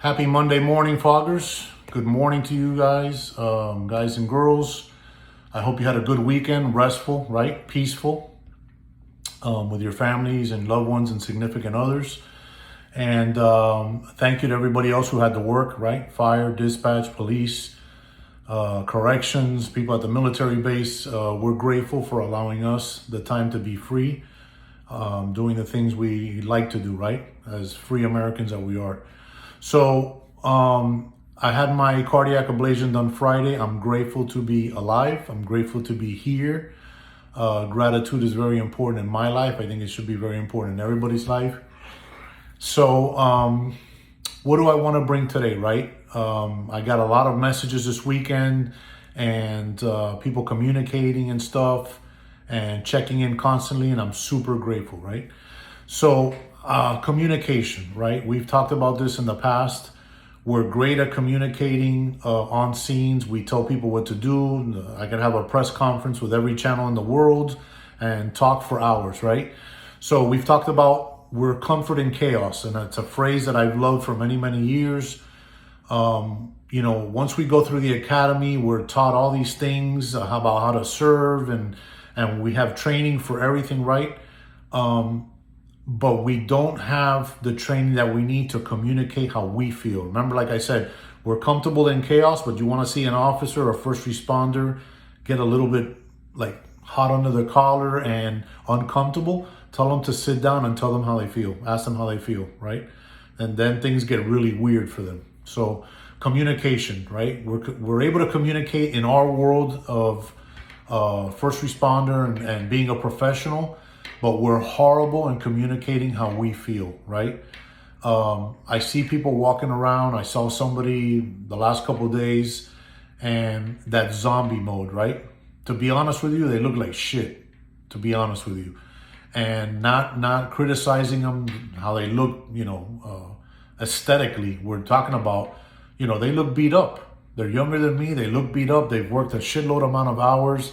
Happy Monday morning, foggers. Good morning to you guys, guys and girls. I hope you had a good weekend, restful, right? Peaceful, with your families and loved ones and significant others. And thank you to everybody else who had to work, right? Fire, dispatch, police, corrections, people at the military base. We're grateful for allowing us the time to be free, doing the things we like to do, right? As free Americans that we are. So I had my cardiac ablation done Friday. I'm grateful to be alive. I'm grateful to be here. Gratitude is very important in my life. I think it should be very important in everybody's life. So what do I want to bring today, right? I got a lot of messages this weekend and people communicating and stuff and checking in constantly, and I'm super grateful, right? So communication, right? We've talked about this in the past. We're great at communicating on scenes. We tell people what to do. I can have a press conference with every channel in the world and talk for hours, right? So we've talked about we're comfort in chaos, and that's a phrase that I've loved for many, many years. Once we go through the academy, we're taught all these things about how to serve, and we have training for everything, right? But we don't have the training that we need to communicate how we feel. Remember, like I said, we're comfortable in chaos, but you want to see an officer or first responder get a little bit like hot under the collar and uncomfortable, tell them to sit down and tell them how they feel. Ask them how they feel, right? And then things get really weird for them. So communication, right? We're able to communicate in our world of first responder and being a professional, but we're horrible in communicating how we feel, right? I see people walking around. I saw somebody the last couple of days and that zombie mode, right? To be honest with you, they look like shit, to be honest with you. And not criticizing them, how they look, aesthetically. We're talking about, they look beat up. They're younger than me. They look beat up. They've worked a shitload amount of hours,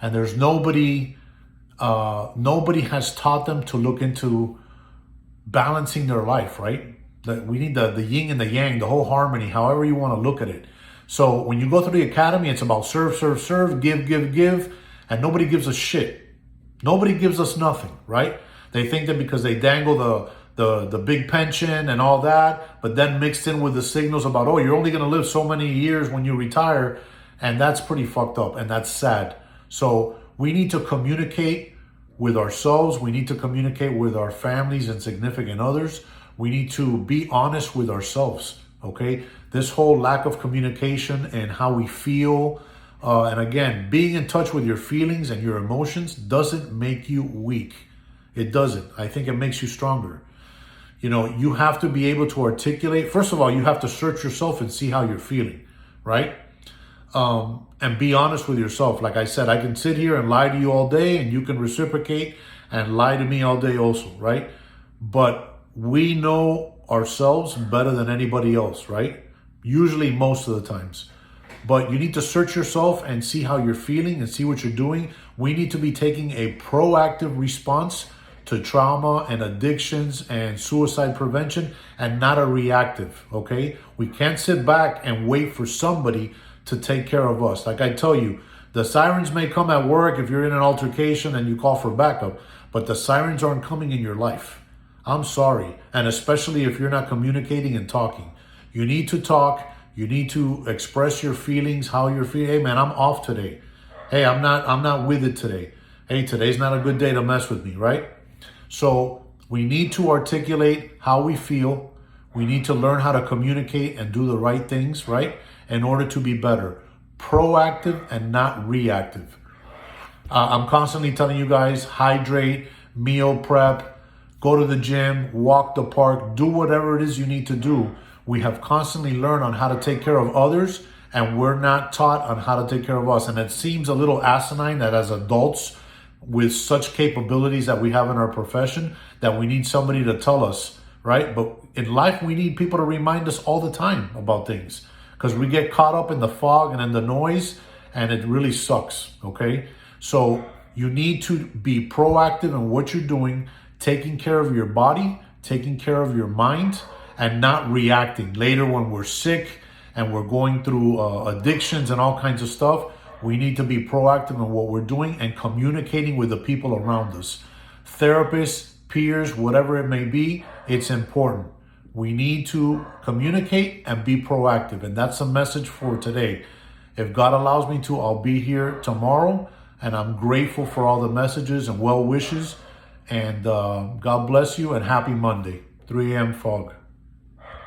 and there's nobody has taught them to look into balancing their life, right? That we need the yin and the yang, the whole harmony, however you want to look at it. So when you go through the academy, it's about serve, serve, serve, give, and nobody gives a shit. Nobody gives us nothing, right? They think that because they dangle the big pension and all that, but then mixed in with the signals about, oh, you're only going to live so many years when you retire, and that's pretty fucked up, and that's sad. So we need to communicate with ourselves. We need to communicate with our families and significant others. We need to be honest with ourselves, okay? This whole lack of communication and how we feel, and again, being in touch with your feelings and your emotions doesn't make you weak. It doesn't. I think it makes you stronger. You have to be able to articulate. First of all, you have to search yourself and see how you're feeling, right? And be honest with yourself. Like I said, I can sit here and lie to you all day, and you can reciprocate and lie to me all day also, right? But we know ourselves better than anybody else, right? Usually most of the times. But you need to search yourself and see how you're feeling and see what you're doing. We need to be taking a proactive response to trauma and addictions and suicide prevention, and not a reactive, okay? We can't sit back and wait for somebody to take care of us. Like I tell you, the sirens may come at work if you're in an altercation and you call for backup, but the sirens aren't coming in your life. I'm sorry. And especially if you're not communicating and talking. You need to talk. You need to express your feelings, how you're feeling. Hey man, I'm off today. Hey, I'm not with it today. Hey, today's not a good day to mess with me, right? So we need to articulate how we feel. We need to learn how to communicate and do the right things, right? In order to be better. Proactive and not reactive. I'm constantly telling you guys, hydrate, meal prep, go to the gym, walk the park, do whatever it is you need to do. We have constantly learned on how to take care of others, and we're not taught on how to take care of us. And it seems a little asinine that as adults with such capabilities that we have in our profession, that we need somebody to tell us, right? But in life, we need people to remind us all the time about things, because we get caught up in the fog and in the noise, and it really sucks, okay? So you need to be proactive in what you're doing, taking care of your body, taking care of your mind, and not reacting. Later, when we're sick and we're going through addictions and all kinds of stuff, we need to be proactive in what we're doing and communicating with the people around us. Therapists, peers, whatever it may be, it's important. We need to communicate and be proactive. And that's the message for today. If God allows me to, I'll be here tomorrow. And I'm grateful for all the messages and well wishes. And God bless you and happy Monday. 3 a.m. fog.